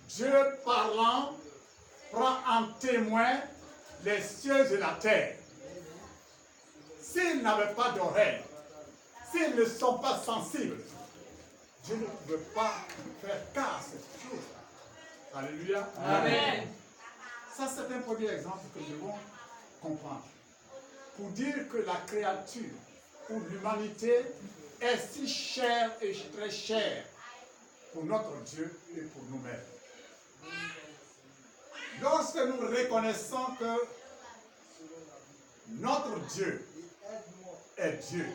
Dieu parlant prend en témoin les cieux et la terre. S'ils n'avaient pas d'oreilles, s'ils ne sont pas sensibles, Dieu ne pouvait pas faire cas à cette chose. Alléluia. Amen. Ça, c'est un premier exemple que nous devons comprendre. Pour dire que la créature ou l'humanité est si chère et très chère pour notre Dieu et pour nous-mêmes. Lorsque nous reconnaissons que notre Dieu est Dieu,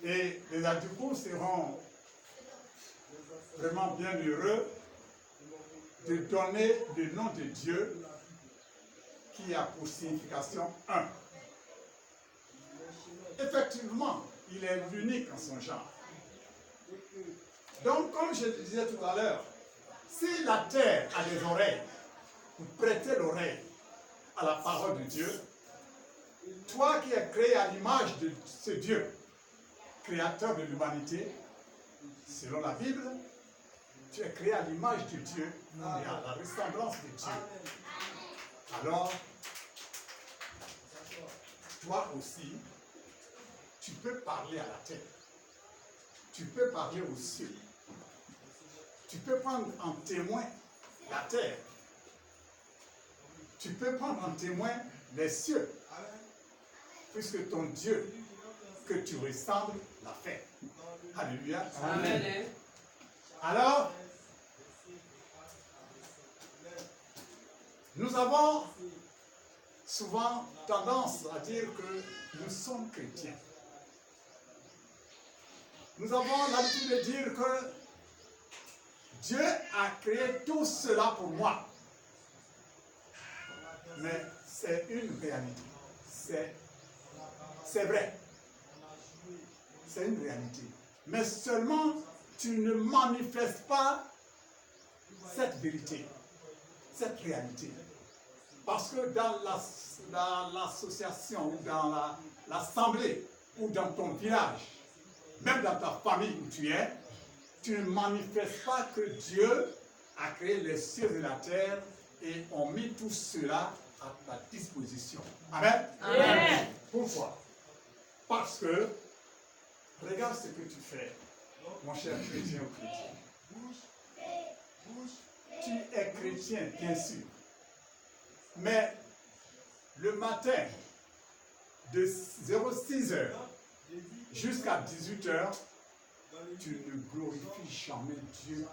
et les adultes seront vraiment bien heureux de donner le nom de Dieu qui a pour signification un. Effectivement, il est l'unique en son genre. Donc, comme je le disais tout à l'heure, si la terre a des oreilles, vous prêtez l'oreille à la parole de Dieu, toi qui es créé à l'image de ce Dieu, créateur de l'humanité, selon la Bible, tu es créé à l'image de Dieu et à la ressemblance de Dieu. Alors, toi aussi, tu peux parler à la terre. Tu peux parler aux cieux. Tu peux prendre en témoin la terre. Tu peux prendre en témoin les cieux. Puisque ton Dieu que tu ressembles l'a fait. Alléluia. Amen. Alors, nous avons souvent tendance à dire que nous sommes chrétiens. Nous avons l'habitude de dire que Dieu a créé tout cela pour moi. Mais c'est une réalité. C'est vrai. C'est une réalité. Mais seulement tu ne manifestes pas cette vérité, cette réalité. Parce que dans l'association ou dans l'assemblée ou dans ton village, même dans ta famille où tu es, tu ne manifestes pas que Dieu a créé les cieux et la terre et ont mis tout cela à ta disposition. Amen. Amen. Pourquoi? Parce que, regarde ce que tu fais, mon cher chrétien ou chrétien. Tu es chrétien, bien sûr. Mais le matin, de 06h jusqu'à 18h, tu ne glorifies jamais Dieu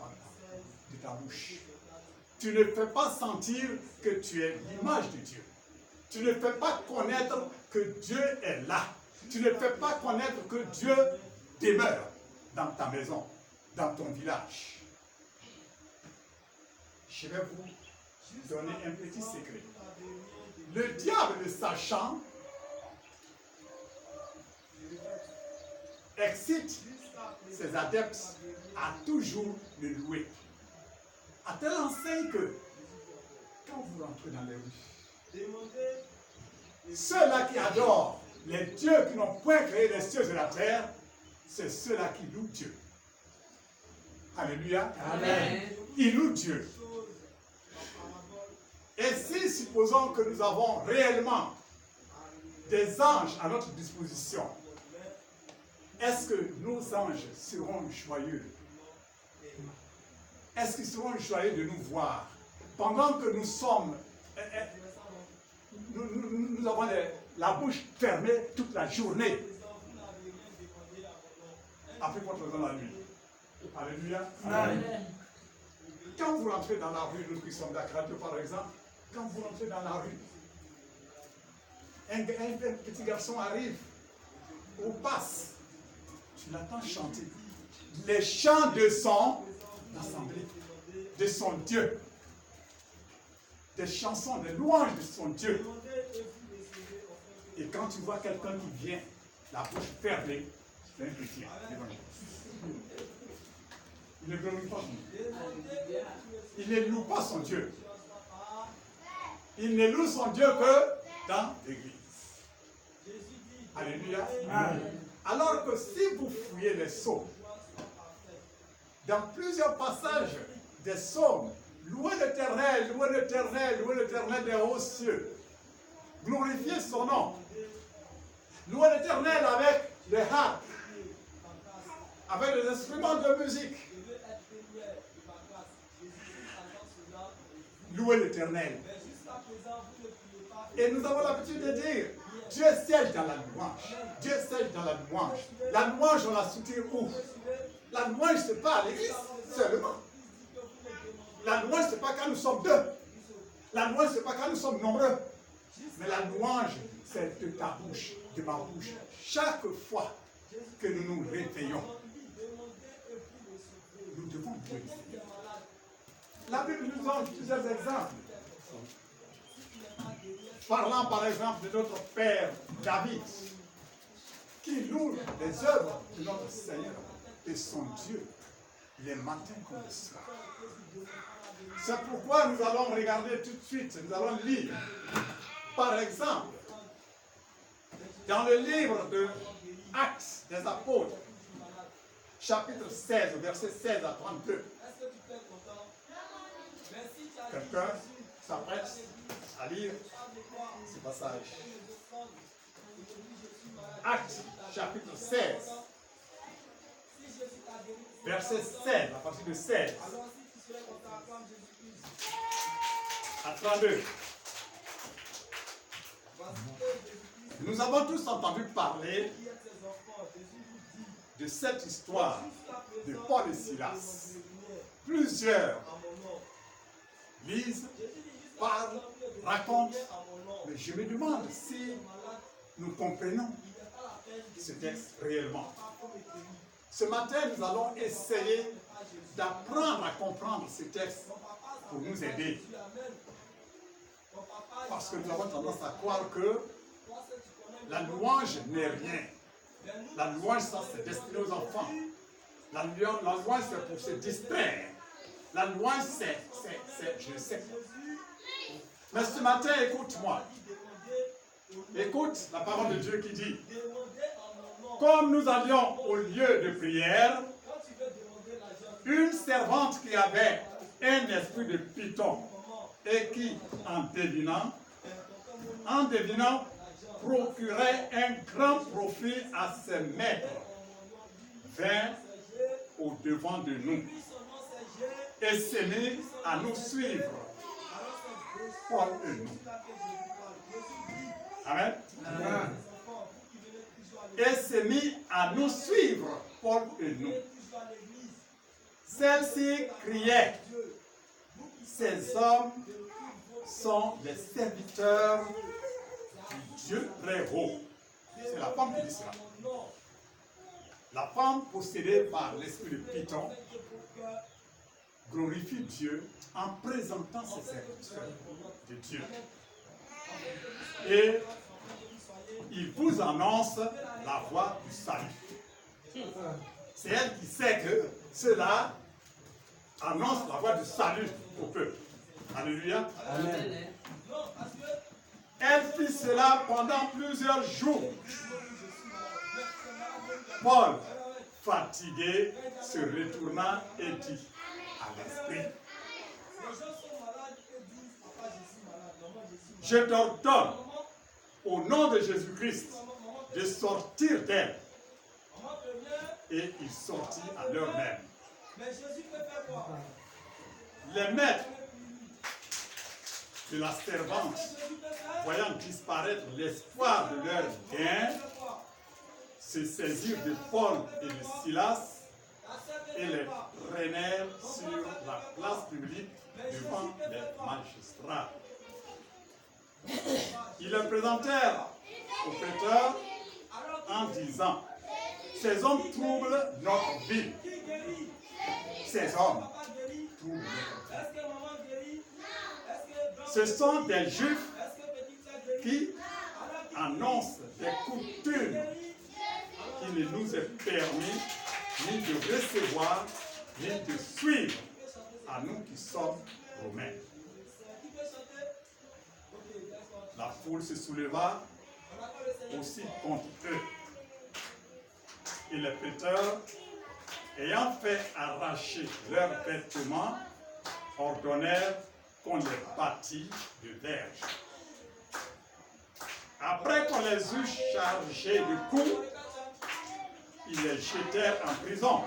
de ta bouche. Tu ne fais pas sentir que tu es l'image de Dieu. Tu ne fais pas connaître que Dieu est là. Tu ne fais pas connaître que Dieu demeure dans ta maison, dans ton village. Je vais vous donner un petit secret. Le diable, le sachant, excite ses adeptes à toujours le louer. À telle enseigne que, quand vous rentrez dans les rues, ceux-là qui adorent les dieux qui n'ont point créé les cieux et la terre, c'est ceux-là qui louent Dieu. Alléluia. Amen. Ils louent Dieu. Et si supposons que nous avons réellement des anges à notre disposition, est-ce que nos anges seront joyeux? Est-ce qu'ils seront joyeux de nous voir pendant que nous sommes, nous avons la bouche fermée toute la journée, après contre dans la nuit? Alléluia. Amen. Quand vous rentrez dans la rue, nous qui sommes d'Accra, par exemple, quand vous rentrez dans la rue, un petit garçon arrive ou passe, tu l'entends chanter les chants de son assemblée, de son Dieu, des chansons, des louanges de son Dieu. Et quand tu vois quelqu'un qui vient, la bouche fermée, c'est un chrétien. Il ne glorifie pas son Dieu. Il ne loue pas son Dieu. Il ne loue son Dieu que dans l'église. Alléluia. Amen. Alors que si vous fouillez les psaumes, dans plusieurs passages des psaumes, Louez l'Éternel, louez l'Éternel, louez l'Éternel des hauts cieux. Glorifiez son nom. Louez l'Éternel avec des harpes, avec des instruments de musique. Louez l'Éternel. Et nous avons l'habitude de dire, Dieu siège dans la louange. Dieu siège dans la louange. La louange, on la soutient où? La louange, ce n'est pas à l'église seulement. La louange, ce n'est pas quand nous sommes deux. La louange, ce n'est pas quand nous sommes nombreux. Mais la louange, c'est de ta bouche, de ma bouche. Chaque fois que nous nous réveillons, nous devons louer le Seigneur. La Bible nous donne plusieurs exemples. Parlant par exemple de notre père David, qui loue les œuvres de notre Seigneur et son Dieu, les matins comme le soir. C'est pourquoi nous allons regarder tout de suite, nous allons lire, par exemple, dans le livre de Actes des Apôtres, chapitre 16, verset 16 à 32. Quelqu'un s'apprête à lire ce passage. Actes, chapitre 16, verset 16, à partir de 16 à 32. Nous avons tous entendu parler de cette histoire de Paul et Silas. Plusieurs lisent, parlent, racontent, mais je me demande si nous comprenons ce texte réellement. Ce matin, nous allons essayer d'apprendre à comprendre ce texte pour nous aider. Parce que nous avons tendance à croire que la louange n'est rien. La louange, ça, c'est destiné aux enfants. La louange, c'est pour se distraire. La louange, c'est, je sais. Mais ce matin, écoute-moi. Écoute la parole de Dieu qui dit, comme nous allions au lieu de prière, une servante qui avait un esprit de python et qui, en devinant, procurait un grand profit à ses maîtres, vint au devant de nous et s'est mis à nous suivre. Paul et nous. Amen. Amen. Et s'est mis à nous suivre, Paul et nous. Celle-ci criait, ces hommes sont les serviteurs du Dieu très haut. C'est la femme qui dit cela. La femme possédée par l'esprit de Python glorifie Dieu en présentant ses serviteurs de Dieu. Et il vous annonce la voie du salut. C'est elle qui sait que cela annonce la voie du salut au peuple. Alléluia. Amen. Elle fit cela pendant plusieurs jours. Paul, fatigué, se retourna et dit à l'esprit, je t'ordonne, au nom de Jésus-Christ, de sortir d'elle. Et il sortit à l'heure même. Les maîtres de la servante, voyant disparaître l'espoir de leur gain, se saisirent de Paul et de Silas et les traînèrent sur la place publique devant les magistrats. Ils les présentèrent au prêteur en disant, ces hommes troublent notre ville. Ces hommes troublent notre ville. Ce sont des Juifs qui annoncent des coutumes qui ne nous est permis ni de recevoir, ni de suivre à nous qui sommes romains. La foule se souleva aussi contre eux. Et les prêteurs, ayant fait arracher leurs vêtements, ordonnèrent qu'on les bâtît de verges. Après qu'on les eut chargés de coups, ils les jetèrent en prison,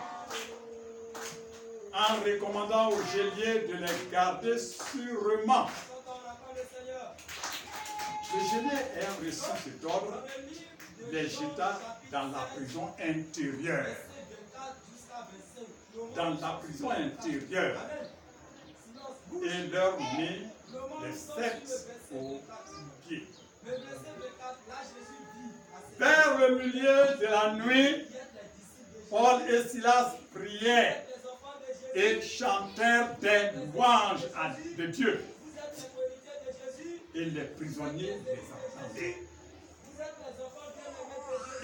en recommandant aux geôliers de les garder sûrement. Le geôlier ayant reçu cet ordre, les jeta dans la prison intérieure. Dans la prison intérieure. Et leur mit les sept aux pieds. Vers le milieu de la nuit, Paul et Silas prièrent et chantèrent des louanges de Dieu. Et les prisonniers les entendaient.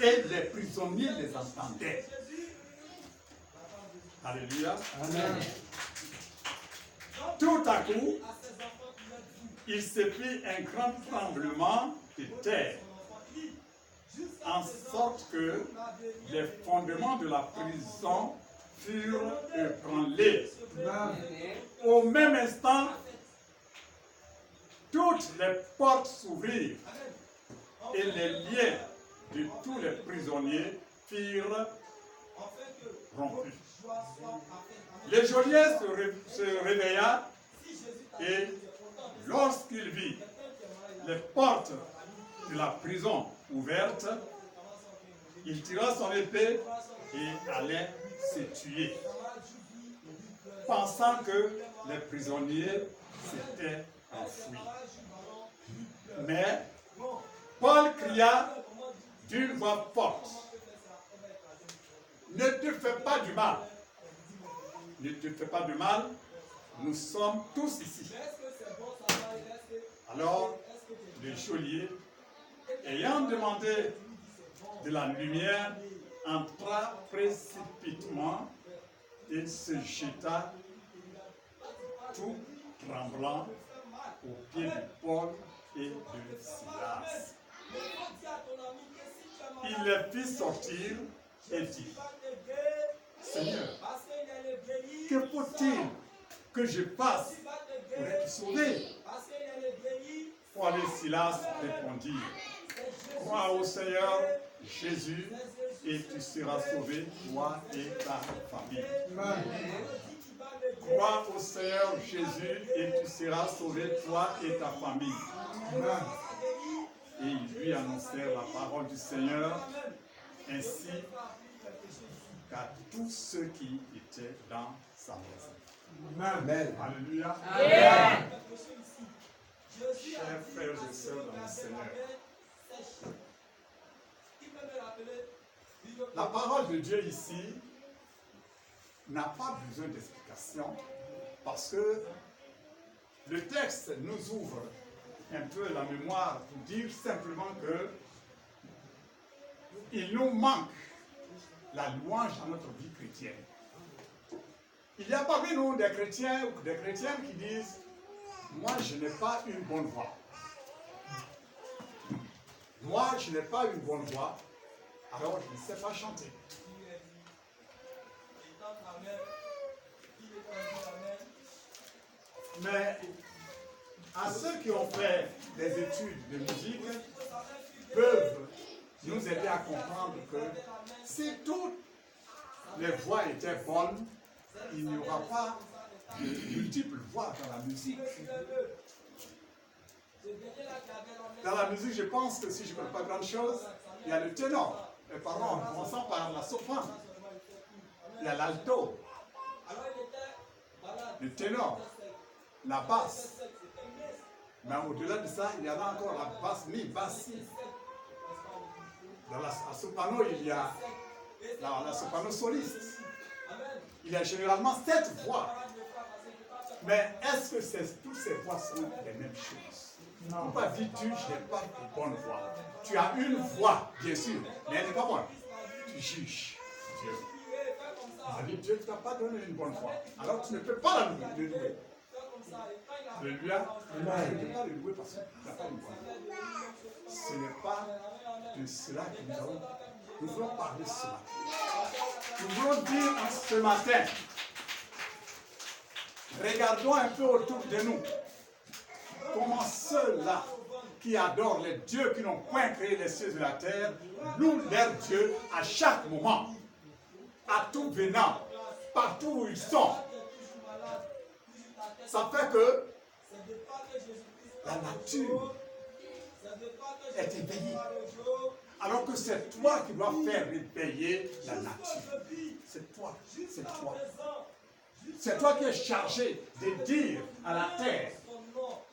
Et les prisonniers les entendaient. Alléluia. Amen. Tout à coup, il se fit un grand tremblement de terre, en sorte que les fondements de la prison furent ébranlés. Au même instant, toutes les portes s'ouvrirent et les liens de tous les prisonniers furent rompus. Le geôlier se réveilla et lorsqu'il vit les portes de la prison ouvertes, il tira son épée et allait se tuer, pensant que les prisonniers s'étaient enfuis. Mais Paul cria d'une voix forte: ne te fais pas du mal. Ne te fais pas de mal, nous sommes tous ici. Alors, le geôlier, ayant demandé de la lumière, entra précipitamment et se jeta tout tremblant aux pieds de Paul et de Silas. Il les fit sortir et dit: Seigneur, que faut-il que je fasse pour être sauvé? Paul et Silas répondirent: crois au Seigneur Jésus et tu seras sauvé, toi et ta famille. Crois au Seigneur Jésus et tu seras sauvé, toi et ta famille. Et ils lui annoncèrent la parole du Seigneur, ainsi qu'à tous ceux qui étaient dans sa maison. Amen. Alléluia. Amen. Chers frères et sœurs dans le Seigneur, la parole de Dieu ici n'a pas besoin d'explication parce que le texte nous ouvre un peu la mémoire pour dire simplement que il nous manque la louange dans notre vie chrétienne. Il y a parmi nous des chrétiens ou des chrétiennes qui disent: moi je n'ai pas une bonne voix. Moi je n'ai pas une bonne voix, alors je ne sais pas chanter. Mais à ceux qui ont fait des études de musique peuvent nous aider à comprendre que si toutes les voix étaient bonnes, il n'y aura pas de multiples voix dans la musique. Dans la musique, je pense que si je ne connais pas grand chose, il y a le ténor. Et pardon, en commençant par la soprane. Il y a l'alto, le ténor, la basse. Mais au-delà de ça, il y en a encore la basse, mi-basse. Dans la soprano, il y a la soprano soliste. Il y a généralement 7 voix. Mais est-ce que toutes ces voix sont les mêmes choses? Pourquoi dis-tu, je n'ai pas de bonne voix? Tu as une voix, bien sûr, mais elle n'est pas bonne. Tu juges Dieu. Dieu ne t'a pas donné une bonne voix. Alors tu ne peux pas le louer. Alléluia. Tu ne peux pas le louer parce que tu n'as pas une bonne voix. Ce n'est pas de cela que nous voulons parler ce matin. Nous voulons dire ce matin Regardons un peu autour de nous. Comment ceux-là qui adorent les dieux qui n'ont point créé les cieux et la terre louent leur Dieu à chaque moment, à tout venant, partout où ils sont. Ça fait que la nature est éveillée. Alors que c'est toi qui dois faire réveiller la nature. C'est toi, c'est toi. C'est toi qui es chargé de dire à la terre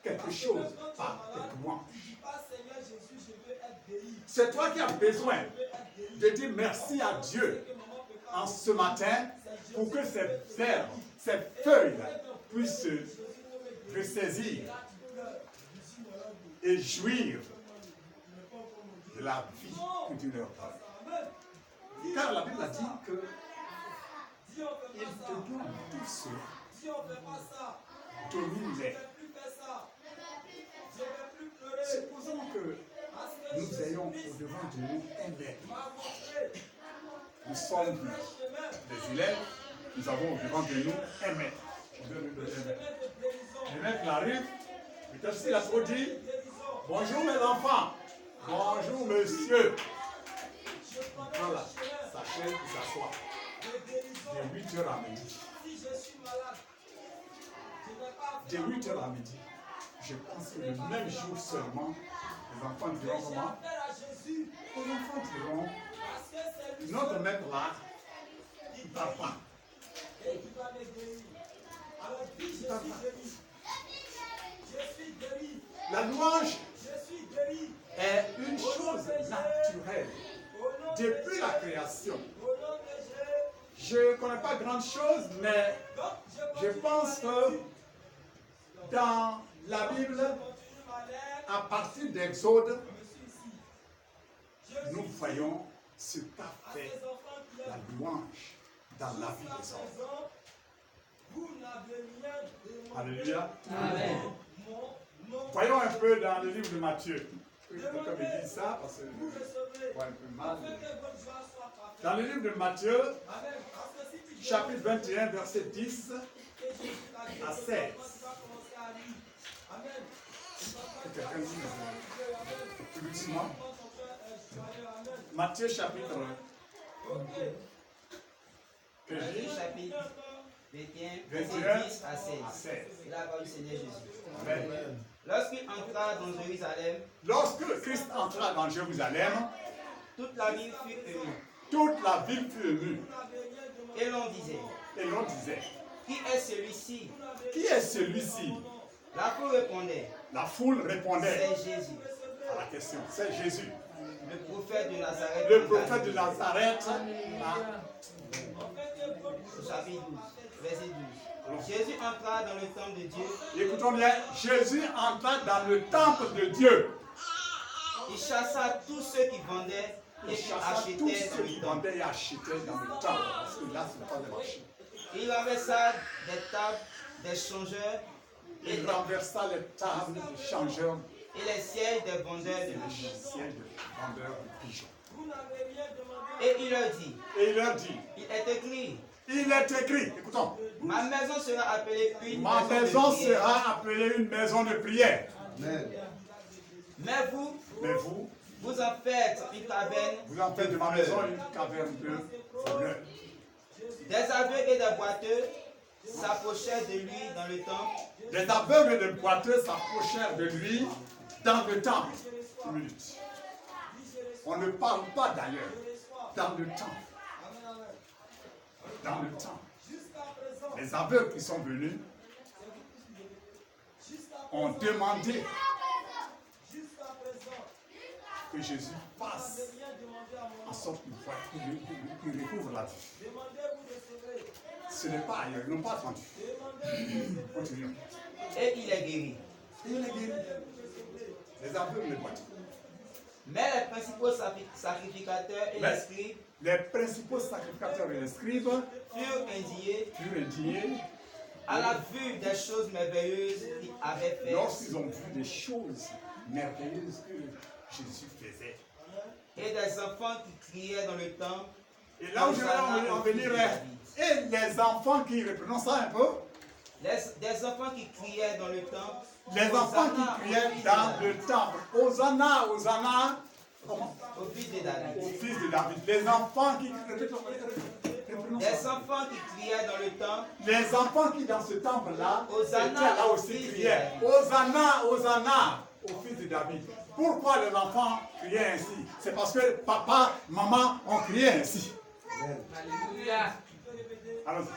quelque chose par quelques mois. C'est toi qui as besoin de dire merci à Dieu en ce matin pour que ces herbes, ces feuilles puissent se ressaisir et jouir de la vie que Dieu leur donne. Car la Bible a dit que il te donne tout cela. Domine-les. Supposons que nous ayons au-devant de nous un maître. Nous sommes des élèves, nous avons au-devant de nous un maître. Le maître arrive, peut-être s'il a trop dit, bonjour mes enfants, bonjour monsieur. Voilà, sa chaise et s'assoit. De 8h à midi. De 8h à midi. Je pense que le même jour seulement, les enfants diront comment? Les enfants diront, notre maître là, il ne parle pas. Il parle pas. La louange est une chose naturelle. Depuis la création. Je ne connais pas grand chose, mais je pense que dans la Bible, à partir d'Exode, nous voyons ce qu'a fait la louange dans la vie des hommes. Alléluia. Amen. Voyons un peu dans le livre de Matthieu. Pourquoi me dit ça? Parce que je vois un peu mal. Dans le livre de Matthieu, chapitre 21, verset 10 à 16. Quelqu'un dit, plus doucement. Matthieu chapitre 21, verset 10 à 16. Il a parlé du Seigneur Jésus. Amen. Lorsqu'il entra dans Jérusalem, lorsque Christ entra dans Jérusalem, toute la ville fut émue. Toute la ville fut émue. Et l'on disait, qui est celui-ci? Qui est celui-ci? La foule répondait, c'est Jésus. À la question, c'est Jésus. Le prophète de Nazareth. Le prophète de Nazareth. Chapitre 12, verset 12. Jésus entra dans le temple de Dieu. Écoutons bien, Jésus entra dans le temple de Dieu. Il chassa tous ceux qui vendaient et qui achetaient dans le temple. Parce que là, ce n'est pas le marché. Il renversa des tables des changeurs. Il renversa les tables des changeurs. Et les sièges des vendeurs de pigeons. Et il leur dit. Il est écrit, écoutons. Ma maison sera appelée une maison de prière. Mais vous, vous en faites une caverne. Vous en faites de ma maison une caverne de voleurs. Des aveugles et des boiteux s'approchèrent de lui dans le temple. Des aveugles et des boiteux s'approchèrent de lui dans le temple. Une minute. On ne parle pas d'ailleurs. Dans le temple. Dans le temple. Les aveugles qui sont venus ont demandé que Jésus passe en sorte qu'il recouvre la vie. Ce n'est pas ailleurs, ils n'ont pas attendu. Continuons. Et il est guéri. Les aveugles, les boiteux. Mais les principaux sacrificateurs et les scribes, furent indignés à la vue des choses merveilleuses qu'il avait faites. Lorsqu'ils ont vu des choses merveilleuses que Jésus faisait. Et des enfants qui criaient dans le temple. Et là où je vais en venir, et les enfants qui reprenons ça un peu. Des enfants qui criaient dans le temple. Les enfants qui criaient dans le temple. Hosanna, Hosanna. Comment? Au fils de David. Au fils de David. Les enfants qui... Les enfants qui criaient dans le temple. Les enfants qui dans ce temple-là, Hosanna, étaient là aussi criaient. Hosanna, Hosanna au fils de David. Pourquoi les enfants criaient ainsi? C'est parce que papa, maman ont crié ainsi. Alléluia. Allons-y.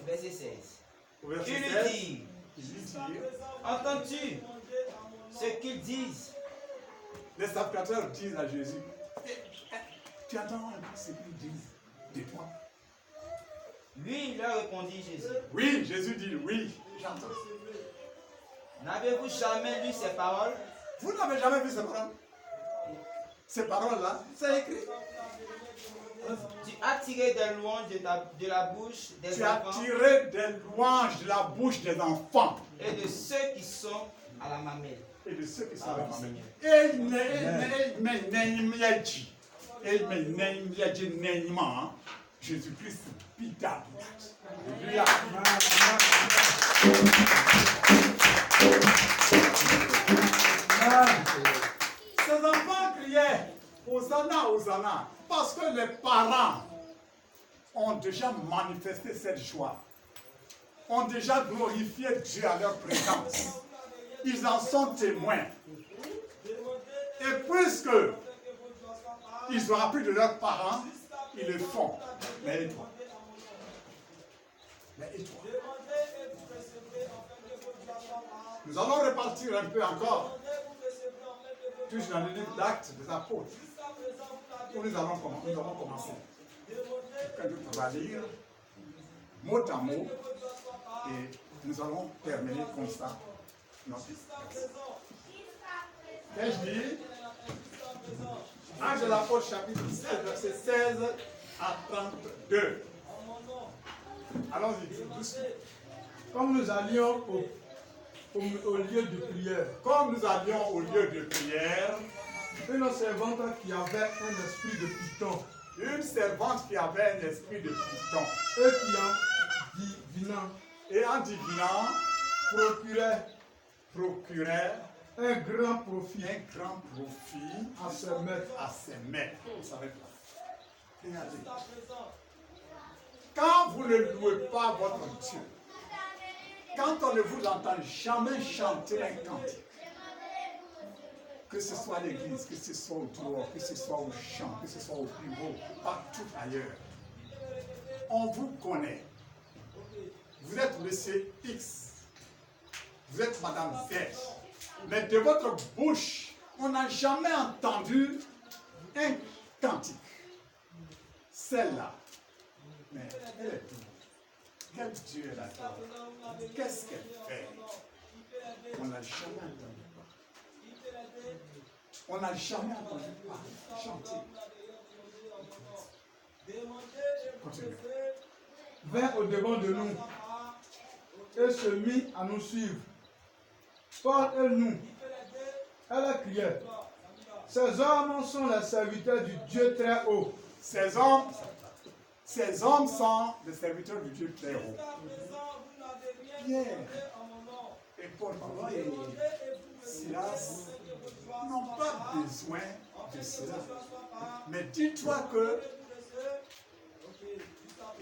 Verset 16. Verset Tu lui 16. dis, Il lui dit, entends-tu ce qu'ils disent? les sacrificateurs disent à Jésus, tu entends un peu ce qu'ils disent de toi? Lui, il leur répondit Jésus. Oui, Jésus dit, oui, j'entends. N'avez-vous jamais lu ces paroles? Vous n'avez jamais vu ces paroles? Ces paroles-là, c'est écrit. Tu as tiré des louanges de la bouche des Tu as enfants tiré des louanges de la bouche des enfants et de ceux qui sont à la mamelle. et de ceux qui sont Ah, là. Seigneur. Jésus-Christ, pita. Alléluia. Ces enfants criaient Hosanna, Hosanna, parce que les parents ont déjà manifesté cette joie, ont déjà glorifié Dieu à leur présence. Ils en sont témoins. Et puisque ils ont appris de leurs parents, ils le font. Mais et toi? Mais et toi? Nous allons repartir un peu encore. Toujours dans le livre d'Actes des Apôtres. Où nous allons commencer. On va lire mot à mot et nous allons terminer comme ça. Qu'ai-je dit? Actes de l'Apôtre chapitre 16, verset 16 à 32. Allons-y, doucement. Comme nous allions au lieu de prière, Comme nous allions au lieu de prière, une servante qui avait un esprit de python, une servante qui avait un esprit de python, et qui en divinant et en divinant, procurait un grand profit un grand profit à ses maîtres. à ses maîtres. Vous savez pas. Regardez. Quand vous ne louez pas votre Dieu, quand on ne vous entend jamais chanter un cantique, que ce soit à l'église, que ce soit au dehors, que ce soit au chant, que ce soit au bureau, partout ailleurs, on vous connaît. Vous êtes monsieur X, vous êtes madame Z, mais de votre bouche, on n'a jamais entendu un cantique. Celle-là, mais elle est douce. Quel Dieu est là-dedans? Qu'est-ce qu'elle fait? On n'a jamais entendu parler. On n'a jamais entendu parler, chanter. Continuez. Vint au-devant de nous et se mit à nous suivre. Paul et nous, elle criait, ces hommes sont les serviteurs du Dieu très haut. Ces hommes sont les serviteurs du Dieu très haut. Pierre et Paul et Silas n'ont pas besoin de cela. Mais dis-toi que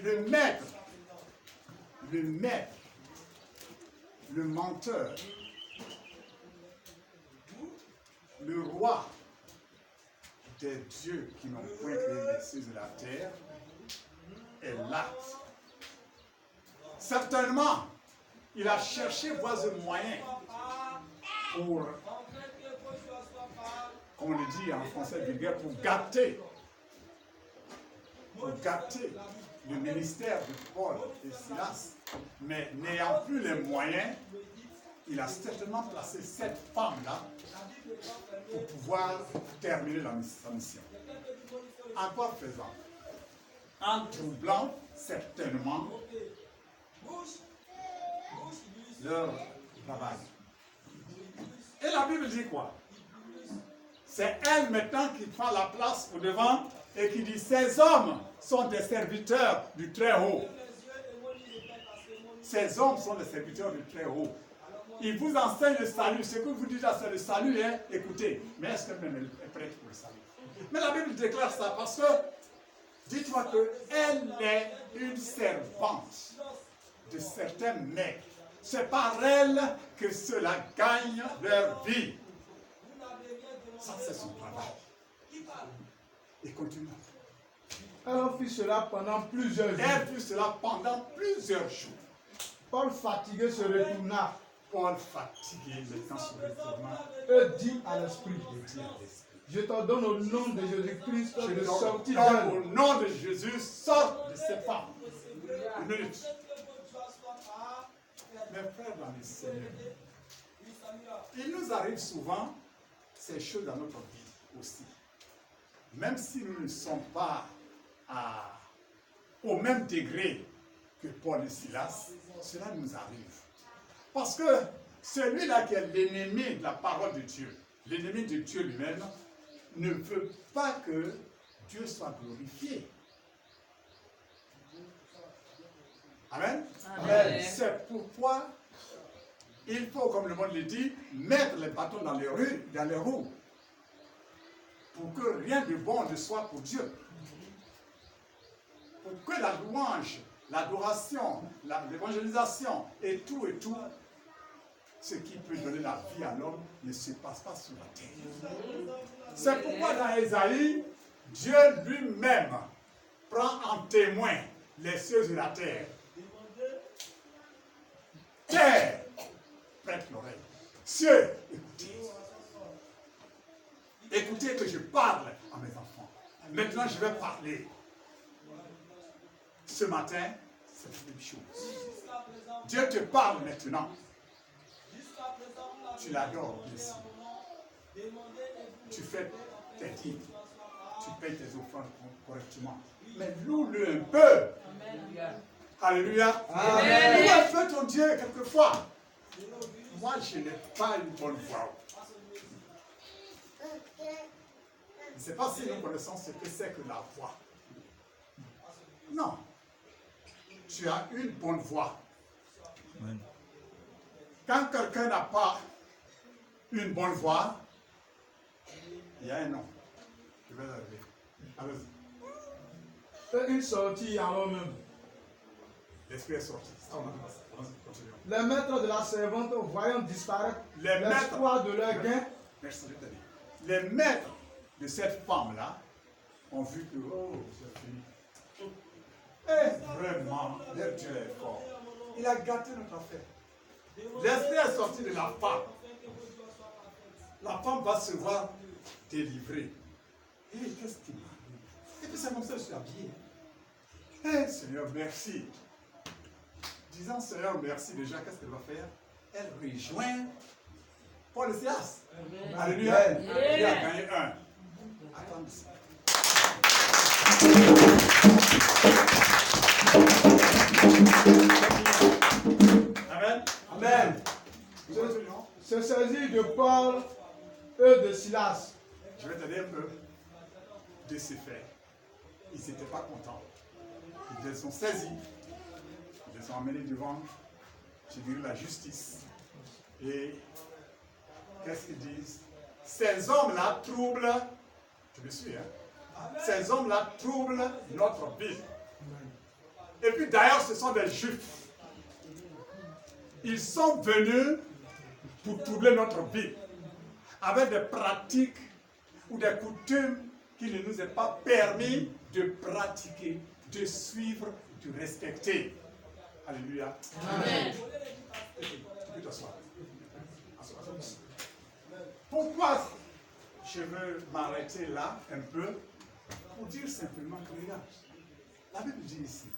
le maître, le menteur, le roi des dieux qui n'ont point créé les cieux et la terre est là. Certainement, il a cherché voies et moyens pour, comme on le dit en français vulgaire, pour gâter le ministère de Paul et Silas. Mais n'ayant plus les moyens, il a certainement placé cette femme-là pour pouvoir terminer sa mission. En quoi faisant? En troublant certainement leur travail. Et la Bible dit quoi? C'est elle maintenant qui prend la place au devant et qui dit: ces hommes sont des serviteurs du Très-Haut. Ces hommes sont les serviteurs du Très-Haut. Ils vous enseignent le salut. Ce que vous dites là, c'est le salut, hein? Écoutez. Mais est-ce qu'elle est prête pour le salut? Mais la Bible déclare ça parce que, dites-moi qu'elle est une servante de certains maîtres. C'est par elle que ceux-là gagnent leur vie. Ça, c'est son travail. Et continue. Elle fit cela pendant plusieurs jours. Elle fit cela pendant plusieurs jours. Paul fatigué se retourna Paul fatigué maintenant se retourna et dit à l'esprit, et dit à l'esprit, je t'ordonne au nom de Jésus-Christ je de sortir t'ordonne d'elle. au nom de Jésus, sors de cette femme. Une minute. Mes frères dans le Seigneur, il nous arrive souvent ces choses dans notre vie aussi. Même si nous ne sommes pas au même degré que Paul et Silas, cela nous arrive. Parce que celui-là qui est l'ennemi de la parole de Dieu, l'ennemi de Dieu lui-même, ne veut pas que Dieu soit glorifié. Amen. Amen. C'est pourquoi il faut, comme le monde le dit, mettre les bâtons dans les roues, pour que rien de bon ne soit pour Dieu. Pour que la louange, l'adoration, l'évangélisation et tout, ce qui peut donner la vie à l'homme ne se passe pas sur la terre. C'est pourquoi dans Ésaïe, Dieu lui-même prend en témoin les cieux et la terre. Terre, prête l'oreille. Cieux, écoutez. Écoutez que je parle à mes enfants. Maintenant, je vais parler. Ce matin, c'est la même chose. Dieu te parle maintenant. Tu l'adores, ici. Tu fais tes dîmes. Tu payes tes offrandes correctement. Mais loue-le un peu. Alléluia. Amen. Loue un peu ton Dieu quelquefois. Moi, je n'ai pas une bonne voix. Je ne sais pas si nous connaissons ce que c'est que la voix. Non. Tu as une bonne voix. Amen. Quand quelqu'un n'a pas une bonne voix, il y a un nom. Je vais l'arriver. Allez-y. Et il sortit alors même. L'esprit est sorti. Continuons. Les maîtres de la servante, voyant disparaître Les maîtres. l'espoir de leur gain, Merci de te dire. Les maîtres de cette femme-là ont vu que, oh, c'est fini. Et vraiment, leur Dieu est fort. Il a gâté notre affaire. L'esprit est sorti de la femme. La femme va se voir délivrée. Et qu'est-ce qui m'arrive? Et puis c'est comme ça que je suis habillé. Eh Seigneur, merci. Disant Seigneur, merci déjà, qu'est-ce qu'elle va faire? Elle rejoint Paul et Silas. Alléluia. Amen. Il a gagné un. Attends ici. Amen. Amen. Continuons. Se saisit de Paul et de Silas. Je vais te dire un peu de ces faits. Ils n'étaient pas contents. Ils les ont saisis. Ils les ont emmenés devant, je dirais, la justice. Et qu'est-ce qu'ils disent? Ces hommes-là troublent, tu me suis, hein? Ces hommes-là troublent notre vie. Et puis d'ailleurs, ce sont des juifs. Ils sont venus pour troubler notre vie avec des pratiques ou des coutumes qu'il ne nous est pas permis de pratiquer, de suivre, de respecter. Alléluia. Amen. Tu peux t'asseoir. Pourquoi je veux m'arrêter là un peu pour dire simplement que regarde, la Bible dit ici,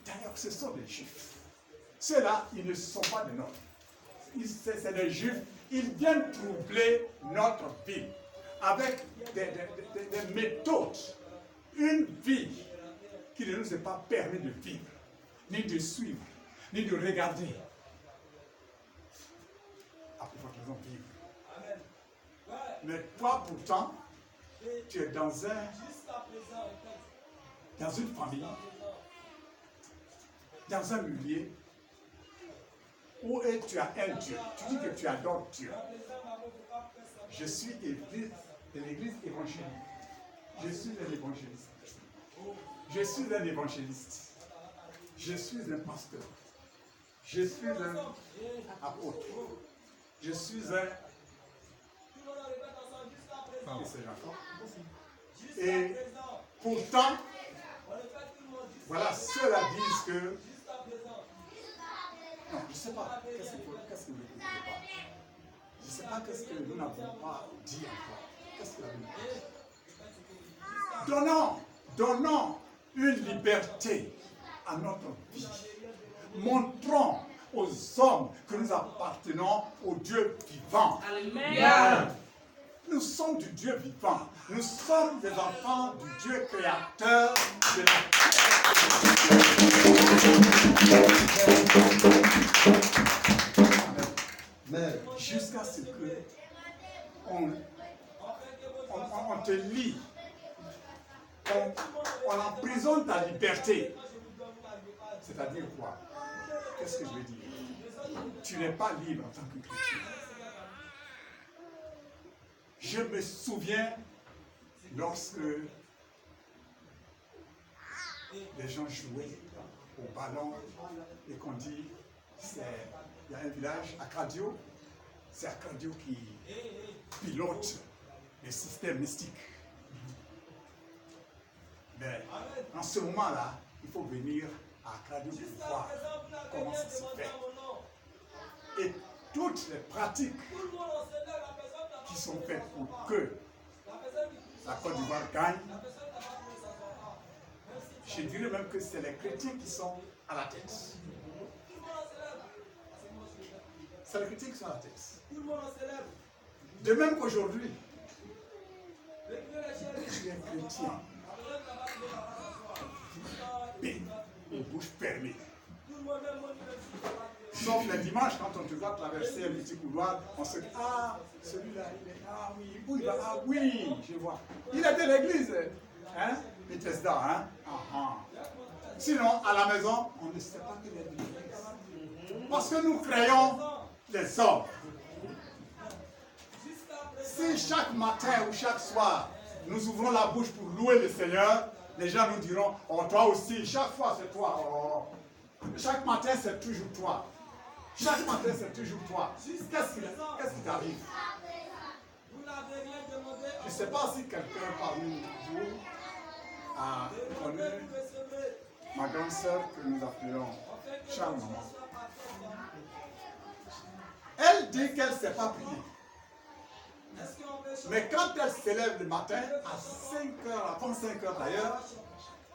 d'ailleurs ce sont des juifs. Ceux-là, ils ne sont pas des nôtres. C'est des juifs, ils viennent troubler notre vie avec des méthodes, une vie qui ne nous est pas permis de vivre, ni de suivre, ni de regarder. À plus forte raison, vivre. Mais toi, pourtant, tu es dans une famille, dans un milieu où tu as un Dieu. Tu dis que tu adores Dieu. Je suis de l'église évangélique. Je suis un évangéliste. Je suis un évangéliste. Je suis un pasteur. Je suis un apôtre. Je suis un... Et pourtant, voilà, ceux-là disent que... Non, je ne sais pas. Qu'est-ce que vous ne comprenez pas? Je ne sais pas qu'est-ce que nous n'avons pas dit encore. Qu'est-ce que la Bible dit? Donnons une liberté à notre vie. Montrons aux hommes que nous appartenons au Dieu vivant. Alléluia. Nous sommes du Dieu vivant. Nous sommes des enfants du Dieu créateur de la terre. Jusqu'à ce que on te lie, on emprisonne ta liberté. C'est-à-dire quoi? Qu'est-ce que je veux dire? Tu n'es pas libre en tant que chrétien. Je me souviens lorsque les gens jouaient au ballon et qu'on dit, il y a un village, Akradio, c'est Akradio qui pilote les systèmes mystiques. Mais en ce moment-là, il faut venir à Akradio pour voir comment ça se fait. Et toutes les pratiques qui sont faites pour que la Côte d'Ivoire gagne, je dirais même que c'est les chrétiens qui sont à la tête. C'est les chrétiens qui sont à la tête. De même qu'aujourd'hui, tu es chrétien, mais une bouche fermée. Sauf le dimanche, quand on te voit traverser un petit couloir, on se dit, ah, celui-là, il est, ah oui, où il va, ah oui, je vois. Il est de l'église, hein, Bethesda, hein. Sinon, à la maison, on ne sait pas qu'il est de l'église. Parce que nous créons les hommes. Si chaque matin ou chaque soir, nous ouvrons la bouche pour louer le Seigneur, les gens nous diront, oh, toi aussi, chaque fois c'est toi. Oh. Chaque matin c'est toujours toi. Chaque matin c'est toujours toi. Qu'est-ce qui t'arrive? Je ne sais pas si quelqu'un parmi vous a connu ma grande sœur que nous appelons Charles Maman. Elle dit qu'elle ne sait pas prier. Mais quand elle se lève le matin, à 5 heures, avant 5 heures d'ailleurs,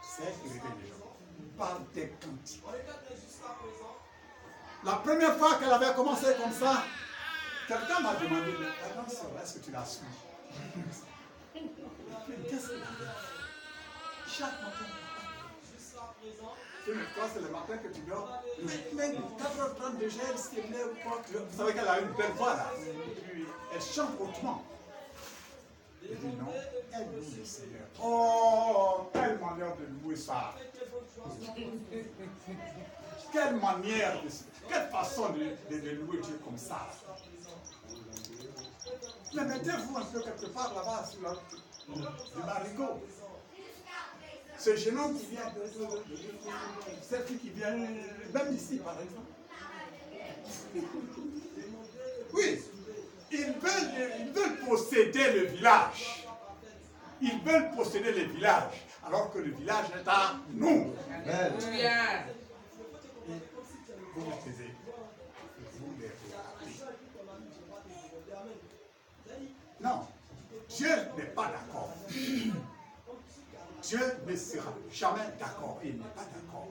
c'est elle qui réveille les gens par des cantiques. La première fois qu'elle avait commencé comme ça, quelqu'un m'a demandé, ta grande sœur, est-ce que tu l'as su? Qu'est-ce qu'elle a fait? Chaque matin. Toi, c'est le matin que tu dors. Mais 4h30 déjà, elle se lève ou quoi? Vous savez qu'elle a une belle voix là. Elle chante hautement. Elle dit non, elle loue le Seigneur. Oh, quelle manière de louer ça. Quelle manière, quelle façon de louer Dieu comme ça. Mais mettez-vous un peu quelque part là-bas, sur le marigot. Ce jeune homme qui vient, cette fille qui vient, même ici par exemple. Oui, ils veulent posséder le village. Ils veulent posséder le village, alors que le village est à nous. Alléluia. Vous me taisez. Vous les regardez. Non, Dieu n'est pas d'accord. Dieu ne sera jamais d'accord. Il n'est pas d'accord.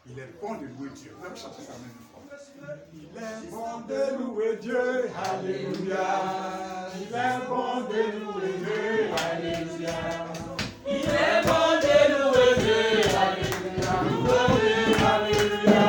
Il est bon de louer Dieu. Vous allez chanter ça même une fois. Il est bon de louer Dieu. Alléluia. Il est bon de louer Dieu. Alléluia. Il est bon de louer Dieu. Alléluia. Alléluia.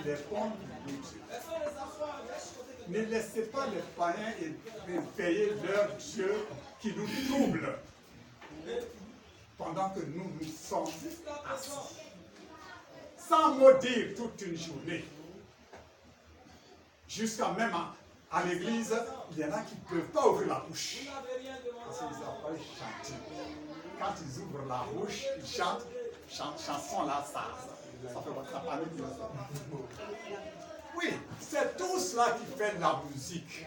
dépendent de Dieu. Ne laissez pas les païens payer leur Dieu qui nous trouble pendant que nous sommes assis. Sans mot dire toute une journée. Jusqu'à même à l'église, il y en a qui ne peuvent pas ouvrir la bouche. Parce qu'ils ne savent pas chanter. Quand ils ouvrent la bouche, ils chantent, chanson là, ça fait votre panique. Oui, c'est tout cela qui fait la musique.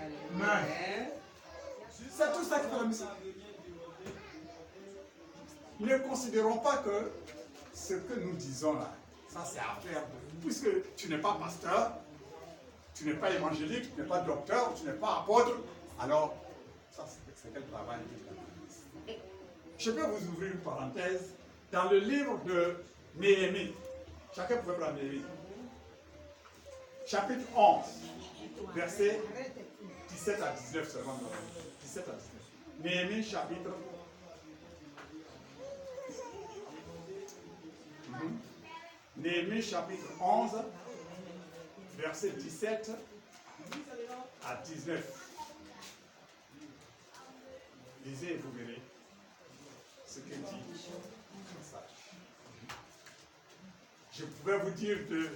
C'est tout ça qui fait la musique. Ne considérons pas que ce que nous disons là, ça c'est affaire de... Puisque tu n'es pas pasteur, tu n'es pas évangélique, tu n'es pas docteur, tu n'es pas apôtre, alors ça c'est quel travail? Je peux vous ouvrir une parenthèse. Dans le livre de Néhémie, chacun pouvait prendre Néhémie. Chapitre 11, versets 17 à 19 seulement. 17 à 19. Néhémie, chapitre. Néhémie, chapitre 11, versets 17 à 19. Lisez et vous verrez ce que dit le message. Je pouvais vous dire de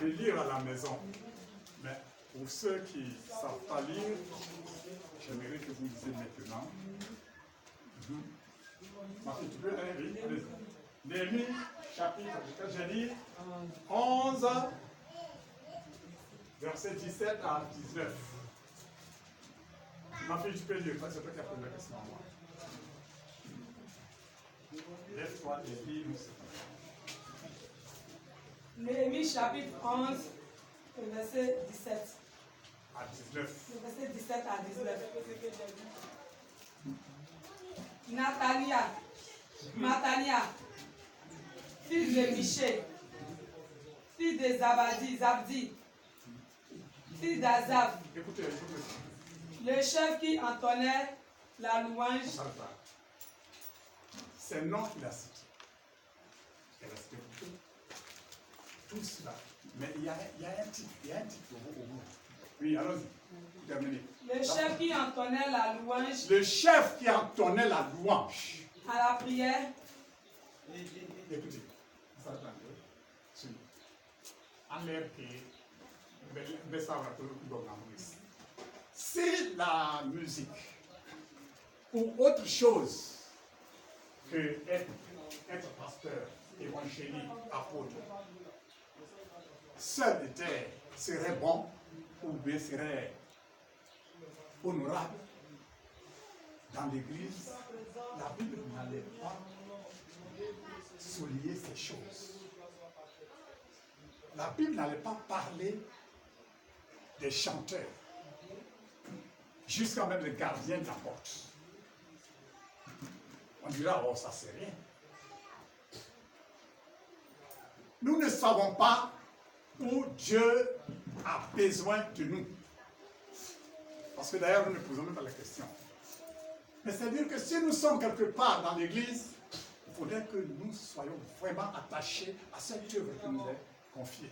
lire à la maison, mais pour ceux qui ne savent pas lire, j'aimerais que vous lisiez maintenant. Ma fille, tu peux aller, allez-y. Néhémie, chapitre, j'ai dit 11, verset 17 à 19. Ma fille, tu peux lire, c'est toi qui as posé la question à moi. Lève-toi et lis. Néhémie chapitre 11, verset 17. À 19. Verset 17 à 19. Matania, fils de Miché, fils de Zabdi, fils d'Azaph, Écoutez. le chef qui entonnait la louange. C'est le nom qu'il a cité. Il a cité tout cela. Mais il y a un titre, au bout. Oui, allons-y. Terminez. Le chef qui entonnait la louange. Le chef qui entonnait la louange. À la prière. Écoutez, ça attend. Si la musique ou autre chose que être pasteur, évangélique, apôtre, seul serait bon ou bien serait honorable dans l'église, la Bible n'allait pas souligner ces choses. La Bible n'allait pas parler des chanteurs, jusqu'à même le gardien de la porte. On dira, oh, ça c'est rien. Nous ne savons pas où Dieu a besoin de nous. Parce que d'ailleurs, nous ne posons même pas la question. Mais c'est-à-dire que si nous sommes quelque part dans l'église, il faudrait que nous soyons vraiment attachés à cette œuvre qui nous est confiée.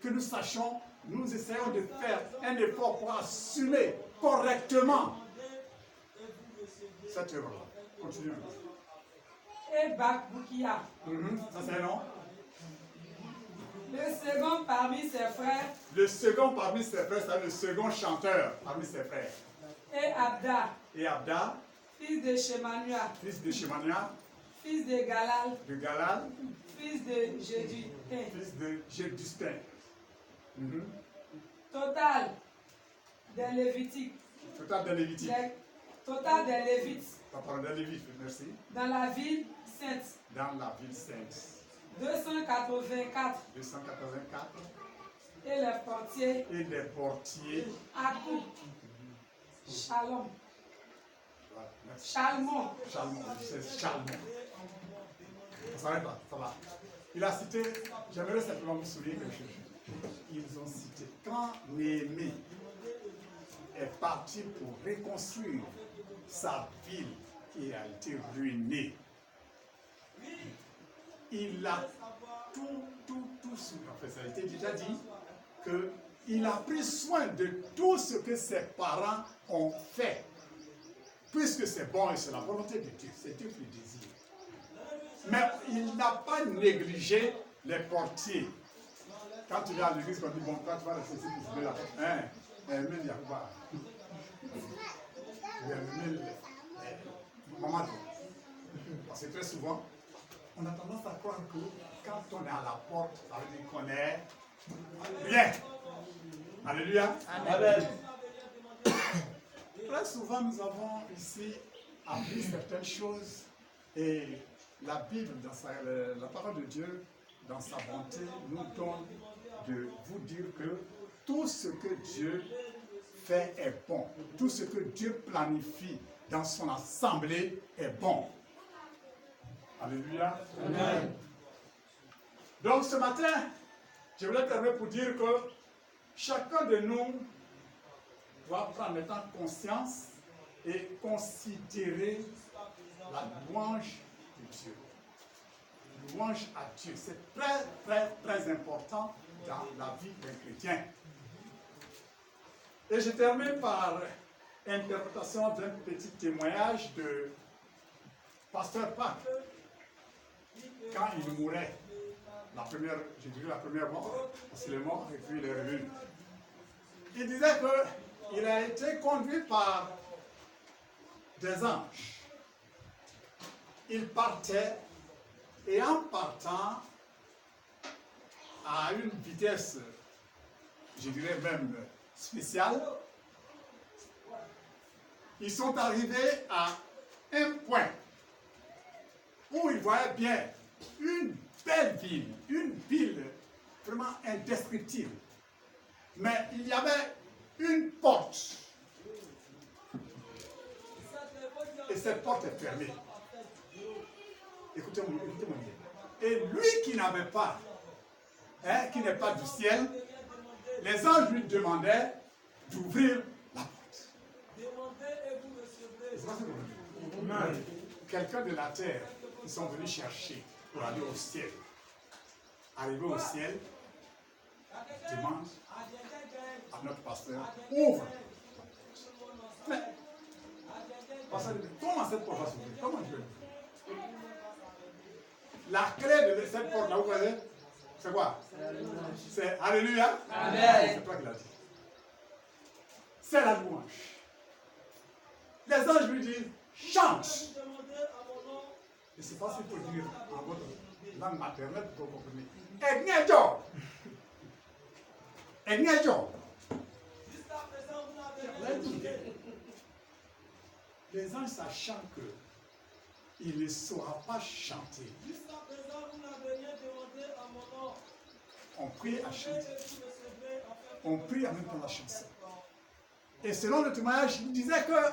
Que nous sachions, nous essayons de faire un effort pour assumer correctement cette œuvre-là. Continuons. Et Bakboukia. Ça c'est un nom. Le second parmi ses frères. Le second parmi ses frères, c'est le second chanteur parmi ses frères. Et Abda. Et Abda. Fils de Shemania. Fils de Shemania. Fils de Galal. De Galal. Fils de Jédustin. Fils de Jédustin. Total des Lévitiques. Total des Lévitiques. Total des Lévites. Pardon, des Lévites, merci. Dans la ville sainte. Dans la ville sainte. 284. 284. Et les portiers. Et les portiers. Akou. Shalom. Voilà, Chalmon. Chalmon, c'est Chalmon. Ça s'arrête pas, ça va. Il a cité, j'aimerais simplement vous souligner quelque chose. Ils ont cité, quand Néhémie est parti pour reconstruire sa ville qui a été ruinée, il a enfin, ça a été déjà dit, qu'il a pris soin de tout ce que ses parents ont fait. Puisque c'est bon et c'est la volonté de Dieu, c'est Dieu qui le désire. Mais il n'a pas négligé les portiers. Quand tu viens à l'église, on dit, bon, quand tu vas rester ici pour jouer là, il y a quoi? Maman, parce que très souvent, on a tendance à croire que quand on est à la porte, ça veut dire qu'on est bien. Alléluia. Amen. Très souvent, nous avons ici appris certaines choses et la Bible, la parole de Dieu, dans sa bonté, nous donne de vous dire que tout ce que Dieu fait est bon. Tout ce que Dieu planifie dans son assemblée est bon. Alléluia. Amen. Donc ce matin, je voulais terminer pour dire que chacun de nous doit prendre maintenant conscience et considérer la louange de Dieu. Louange à Dieu, c'est très, très, très important dans la vie d'un chrétien. Et je termine par l'interprétation d'un petit témoignage de Pasteur Pac. Quand il mourait, j'ai dit la première mort, parce qu'il est mort et puis il est revenu. Il disait qu'il a été conduit par des anges. Il partait et en partant à une vitesse, je dirais même spéciale, ils sont arrivés à un point où ils voyaient bien une belle ville vraiment indescriptible. Mais il y avait une porte. Et cette porte est fermée. Écoutez-moi bien. Et lui qui n'avait pas, qui n'est pas du ciel, les anges lui demandaient d'ouvrir la porte. Quelqu'un de la terre, ils sont venus chercher pour aller au ciel. Arrivé au ciel, demande à notre pasteur, ouvre. Mais, pasteur, comment cette porte va s'ouvrir? Comment je vais l'ouvrir? La clé de cette porte, là, vous voyez, c'est quoi? C'est Alléluia. Amen. C'est toi qui l'as dit. C'est la louange. Les anges lui disent, chante. Et c'est facile pour dire en votre langue maternelle pour comprendre. Egnejo. Egnejo. Les anges sachant qu'il ne saura pas chanter, on prie à chanter. On prie en même temps la chanson. Et selon le témoignage, il disait que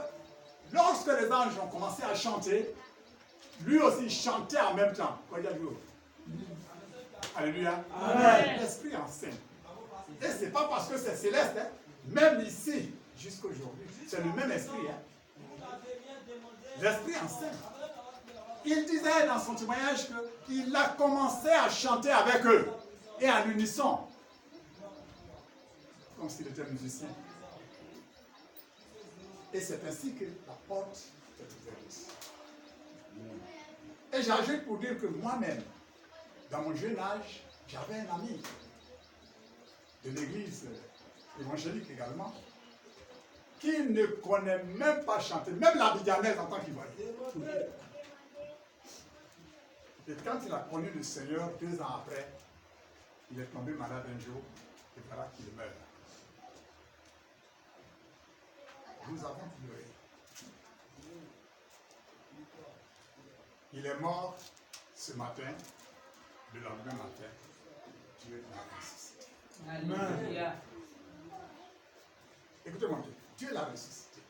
lorsque les anges ont commencé à chanter, lui aussi chantait en même temps. Alléluia. Amen. L'Esprit enseigne. Et ce n'est pas parce que c'est céleste, hein. Même ici, jusqu'aujourd'hui, c'est le même esprit. Hein. L'Esprit enseigne. Il disait dans son témoignage qu'il a commencé à chanter avec eux et à l'unisson, comme s'il était musicien. Et c'est ainsi que la porte est ouverte. Et j'ajoute pour dire que moi-même, dans mon jeune âge, j'avais un ami de l'église évangélique également, qui ne connaît même pas chanter, même la bidjanaise en tant qu'Ivoirien. Et quand il a connu le Seigneur, 2 ans après, il est tombé malade un jour, et voilà qu'il meurt. Nous avons pleuré. Il est mort ce matin, le lendemain matin, Dieu l'a ressuscité. Alléluia. Écoutez-moi, Dieu l'a ressuscité.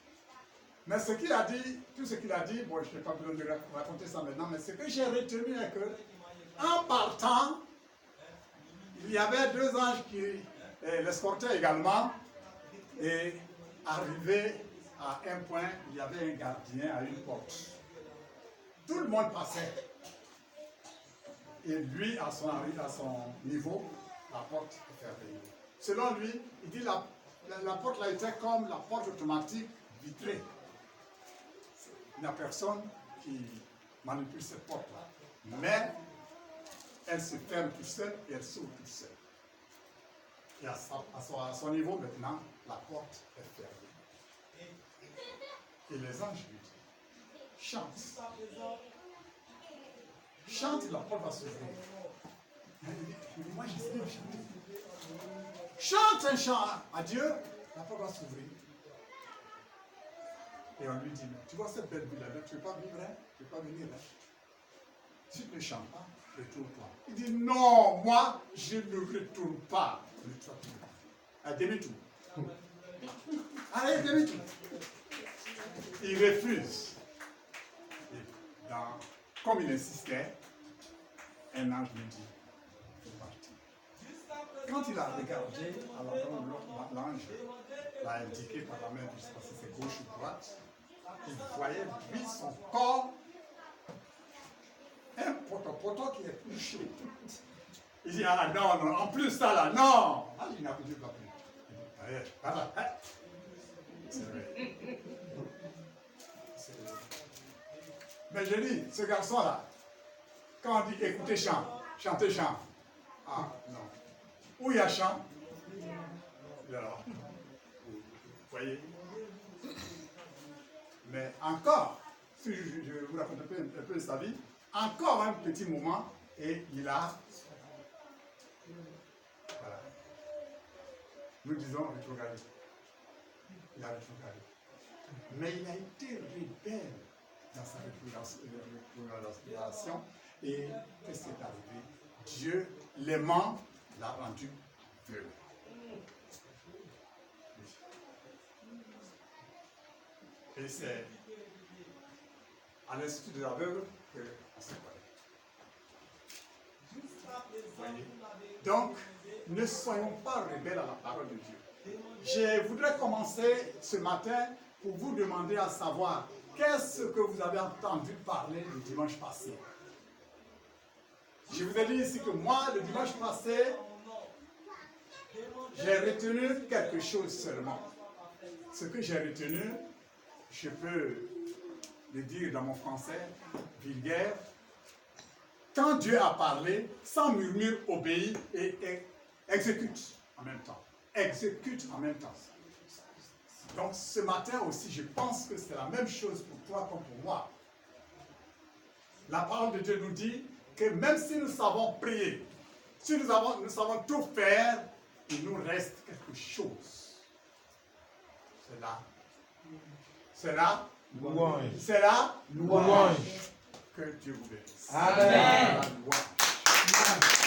Mais ce qu'il a dit, tout ce qu'il a dit, bon, je n'ai pas besoin de raconter ça maintenant, mais ce que j'ai retenu est que, en partant, il y avait 2 anges qui l'escortaient également, et arrivé à un point, il y avait un gardien à une porte. Tout le monde passait. Et lui, à son niveau, la porte est fermée. Selon lui, il dit la porte là était comme la porte automatique vitrée. Il n'y a personne qui manipule cette porte-là. Mais elle se ferme tout seul et elle s'ouvre tout seul. Et à son niveau maintenant, la porte est fermée. Et les anges lui disent, chante. Chante et la porte va s'ouvrir. Moi j'essaie de chanter. Chante un chant à Dieu, la porte va s'ouvrir. Et on lui dit, tu vois cette belle ville-là, tu ne veux pas vivre, hein? Tu ne veux pas venir là? Si tu ne chantes pas, retourne-toi. Il dit, non, moi, je ne retourne pas. Allez, demi-tour. Allez, demi-tour. Il refuse. Et comme il insistait, un ange lui dit, il faut partir. Quand il a regardé, alors l'ange l'a indiqué par la main, je ne sais pas si c'est gauche ou droite, il voyait, lui, son corps, un poteau qui est touché. Il dit, ah non, non, en plus ça là, non. Ah, il n'a plus pas plus. Il dit, voilà. C'est vrai. C'est vrai. Mais je dis, ce garçon-là, quand on dit écoutez chant, chantez chant, ah non. Où il y a chant, alors, vous voyez. Mais encore, si je vous raconte un peu de sa vie, encore un petit moment et il a, voilà, nous disons rétrogradé. Il a rétrogradé. Mais il a été rebelle dans sa rétrogradation. Et qu'est-ce qui est arrivé? Dieu, l'aimant, l'a rendu vieux. Et c'est à l'Institut des aveugles qu'on s'est parlé. Donc, ne soyons pas rebelles à la parole de Dieu. Je voudrais commencer ce matin pour vous demander à savoir qu'est-ce que vous avez entendu parler le dimanche passé. Je vous ai dit ici que moi, le dimanche passé, j'ai retenu quelque chose seulement. Ce que j'ai retenu, je peux le dire dans mon français vulgaire. Quand Dieu a parlé, sans murmure, obéit et exécute en même temps. Exécute en même temps. Donc ce matin aussi, je pense que c'est la même chose pour toi comme pour moi. La parole de Dieu nous dit que même si nous savons prier, si nous savons tout faire, il nous reste quelque chose. C'est là que Dieu vous bénisse. Amen. La louange.